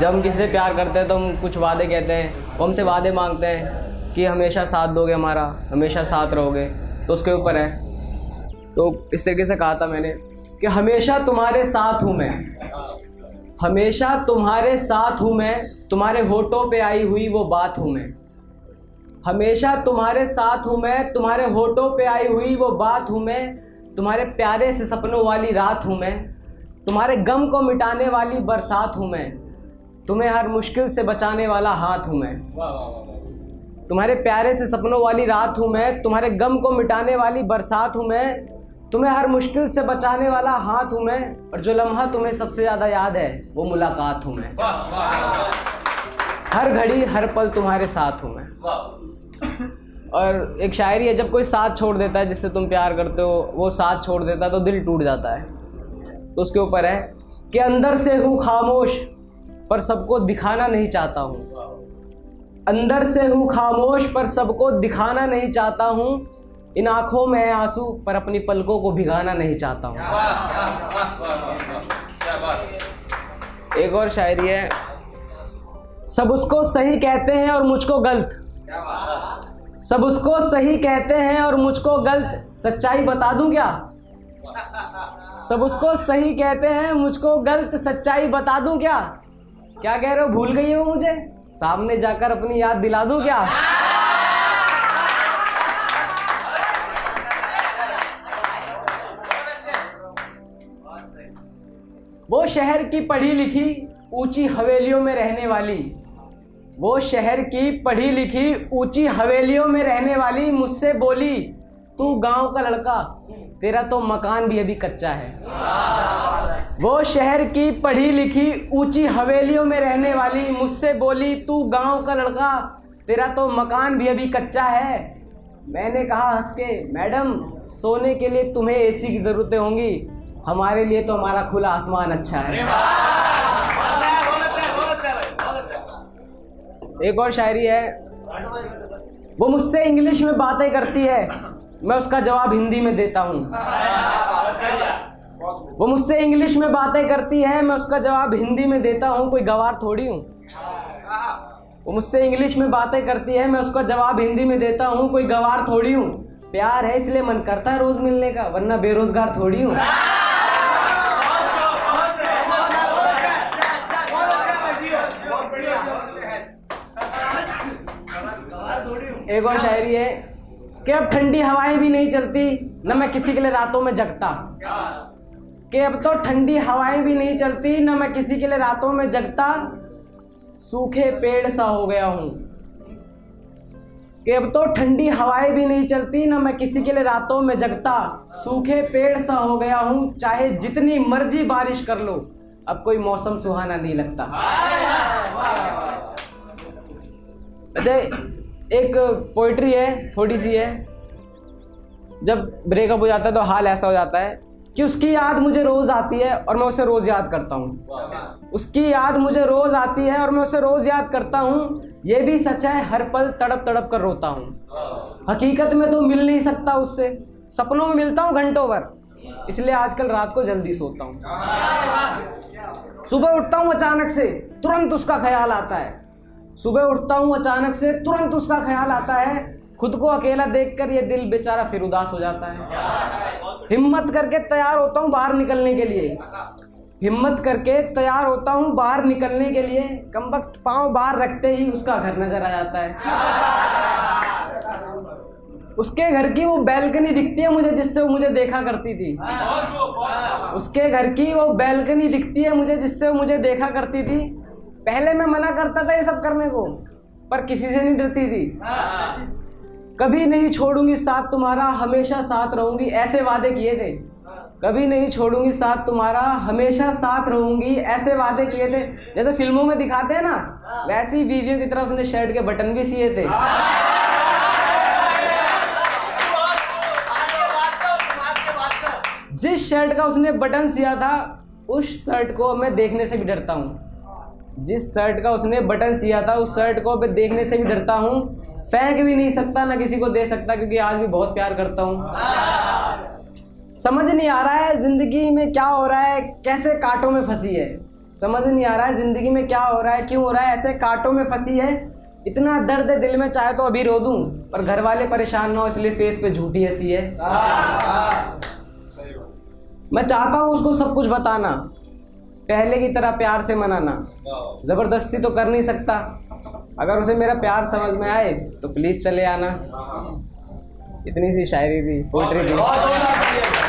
जब हम किसी से प्यार करते हैं तो हम कुछ वादे कहते हैं, वो हमसे वादे मांगते हैं कि हमेशा साथ दोगे हमारा, हमेशा साथ रहोगे, तो उसके ऊपर है। तो इस तरीके से कहा था मैंने कि हमेशा तुम्हारे साथ हूँ मैं, हमेशा तुम्हारे साथ हूँ मैं, तुम्हारे होठों पे आई हुई वो बात हूँ मैं, हमेशा तुम्हारे साथ हूँ मैं, तुम्हारे होठों पे आई हुई वो बात हूँ मैं, तुम्हारे प्यारे से सपनों वाली रात हूँ मैं, तुम्हारे गम को मिटाने वाली बरसात हूँ मैं, तुम्हें हर मुश्किल से बचाने वाला हाथ हूँ मैं। तुम्हारे प्यारे से सपनों वाली रात हूँ मैं, तुम्हारे गम को मिटाने वाली बरसात हूँ मैं, तुम्हें हर मुश्किल से बचाने वाला हाथ हूँ मैं, और जो लम्हा तुम्हें सबसे ज़्यादा याद है वो मुलाकात हूँ मैं। हर घड़ी हर पल तुम्हारे साथ हूँ मैं। और एक शायरी है, जब कोई साथ छोड़ देता है जिससे तुम प्यार करते हो, वो साथ छोड़ देता है तो दिल टूट जाता है। तो उसके ऊपर है कि अंदर से हूँ खामोश पर सबको दिखाना नहीं चाहता हूँ, अंदर से हूँ खामोश पर सबको दिखाना नहीं चाहता हूँ, इन आँखों में है आंसू पर अपनी पलकों को भिगाना नहीं चाहता हूँ। एक और शायरी है, सब उसको सही कहते हैं और मुझको गलत, सब उसको सही कहते हैं और मुझको गलत, सच्चाई बता दूं क्या, सब उसको सही कहते हैं मुझको गलत, सच्चाई बता दूं क्या, क्या कह रहे हो भूल गई हो मुझे, सामने जाकर अपनी याद दिला दूं क्या। वो शहर की पढ़ी लिखी ऊंची हवेलियों में रहने वाली, वो शहर की पढ़ी लिखी ऊंची हवेलियों में रहने वाली मुझसे बोली, तू गांव का लड़का तेरा तो मकान भी अभी कच्चा है। वो शहर की पढ़ी लिखी ऊंची हवेलियों में रहने वाली मुझसे बोली, तू गांव का लड़का तेरा तो मकान भी अभी कच्चा है। मैंने कहा हंस के, मैडम सोने के लिए तुम्हें एसी की ज़रूरतें होंगी, हमारे लिए तो हमारा खुला आसमान अच्छा है। एक और शायरी है, वो मुझसे इंग्लिश में बातें करती है, मैं उसका जवाब हिंदी में देता हूँ। वो मुझसे इंग्लिश में बातें करती है, मैं उसका जवाब हिंदी में देता हूँ, कोई गवार थोड़ी हूँ। वो मुझसे इंग्लिश में बातें करती है, मैं उसका जवाब हिंदी में देता हूँ, कोई गवार थोड़ी हूँ। प्यार है इसलिए मन करता है रोज मिलने का, वरना बेरोजगार थोड़ी हूँ। एक और शायरी है कि अब ठंडी हवाएं भी नहीं चलती, न मैं किसी के लिए रातों में जगता, कि अब तो ठंडी हवाएं भी नहीं चलती, न मैं किसी के लिए रातों में जगता, सूखे पेड़ सा हो गया हूँ। कि अब तो ठंडी हवाएं भी नहीं चलती, न मैं किसी के लिए रातों में जगता, सूखे पेड़ सा हो गया हूँ, चाहे जितनी मर्जी बारिश कर लो, अब कोई मौसम सुहाना नहीं लगता। अच्छा एक पोइट्री है, थोड़ी सी है, जब ब्रेकअप हो जाता है तो हाल ऐसा हो जाता है कि उसकी याद मुझे रोज आती है और मैं उसे रोज याद करता हूँ, उसकी याद मुझे रोज आती है और मैं उसे रोज याद करता हूँ, ये भी सच है हर पल तड़प तड़प कर रोता हूँ। हकीकत में तो मिल नहीं सकता उससे, सपनों में मिलता हूँ घंटों भर, इसलिए आजकल रात को जल्दी सोता हूँ। सुबह उठता हूँ अचानक से तुरंत उसका ख्याल आता है, सुबह उठता हूँ अचानक से तुरंत उसका ख्याल आता है, खुद को अकेला देखकर ये दिल बेचारा फिर उदास हो जाता है। हिम्मत करके तैयार होता हूँ बाहर निकलने के लिए, हिम्मत करके तैयार होता हूँ बाहर निकलने के लिए, कमबख्त पाँव बाहर रखते ही उसका घर नजर आ जाता है। उसके घर की वो बैल्कनी दिखती है मुझे जिससे वो मुझे देखा करती थी, उसके घर की वो बैल्कनी दिखती है मुझे जिससे वो मुझे देखा करती थी। पहले मैं मना करता था ये सब करने को, पर किसी से नहीं डरती थी। कभी नहीं छोड़ूंगी साथ तुम्हारा, हमेशा साथ रहूंगी, ऐसे वादे किए थे। कभी नहीं छोड़ूंगी साथ तुम्हारा, हमेशा साथ रहूंगी, ऐसे वादे किए थे। जैसे फिल्मों में दिखाते हैं ना, वैसी बीवियों की तरह उसने शर्ट के बटन भी सिए थे। जिस शर्ट का उसने बटन सिया था उस शर्ट को मैं देखने से भी डरता हूँ, जिस शर्ट का उसने बटन सिया था उस शर्ट को मैं देखने से भी डरता हूँ। फेंक भी नहीं सकता, ना किसी को दे सकता, क्योंकि आज भी बहुत प्यार करता हूँ। समझ नहीं आ रहा है जिंदगी में क्या हो रहा है, कैसे कांटों में फंसी है, समझ नहीं आ रहा है ज़िंदगी में क्या हो रहा है, क्यों हो रहा है, ऐसे कांटों में फंसी है। इतना दर्द है दिल में, चाहे तो अभी रो दूं, पर घर वाले परेशान ना हो इसलिए फेस पे झूठी हंसी है। मैं चाहता हूँ उसको सब कुछ बताना, पहले की तरह प्यार से मनाना, ज़बरदस्ती तो कर नहीं सकता। अगर उसे मेरा प्यार समझ में आए तो प्लीज़ चले आना। इतनी सी शायरी थी, पोइट्री थी।